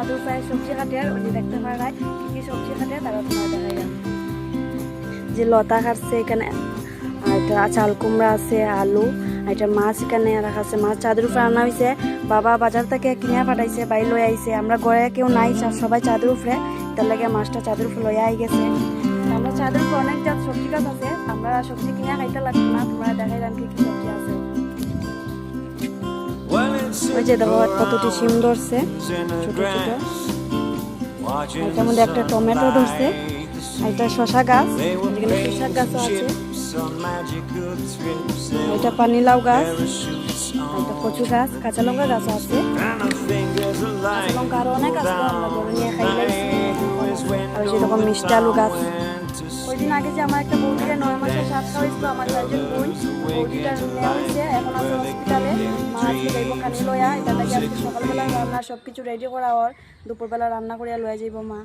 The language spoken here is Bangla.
চাদুর পায়ে সবজি কাটে আর ওই যে দেখতে পারায় কি কি সবজি কাটে তারা তোমার দেখাই যাবে যে লতা কাটছে এখানে আর এটা চাল কুমড়া আছে আলু আর এটা মাছ এখানে রাখা আছে মাছ চাদুর উপরে আনা হয়েছে বাবা বাজার থেকে কিনে পাঠাইছে বাই লই আইছে আমরা ঘরে কেউ নাই সবাই চাদুর উপরে তার লাগে মাছটা চাদুর উপরে লইয়া আই গেছে আমরা চাদুর উপরে অনেক জাত সবজি গাছ আছে আমরা সবজি কিনে খাইতে লাগতো না তোমরা দেখাইলাম কি কি সবজি আছে ওই যে দেখো কতটি শিম ধরছে ছোট ছোট এটার মধ্যে একটা টমেটো ধরছে এটা শসা গাছ এখানে শসা গাছও আছে এটা পানিলাউ গাছ এটা কচু গাছ কাঁচা লঙ্কা গাছও আছে কাঁচা লঙ্কা আরো অনেক আছে আমরা ধরে নিয়ে খাই লাইছি আর যেরকম মিষ্টি আলু গাছ ওই দিন আগে যে আমার একটা বৌদিকে 9 মাসের সাত খাওয়াইছিল আমার একজন বোন বৌদিটা নেওয়া হয়েছে এখন আছে হসপিটালে মা আজকে যাইব কানি লয়া এটা লাগে আজকে সকালবেলা রান্না সবকিছু রেডি করা ওর দুপুরবেলা রান্না করিয়া লয়া যাইব মা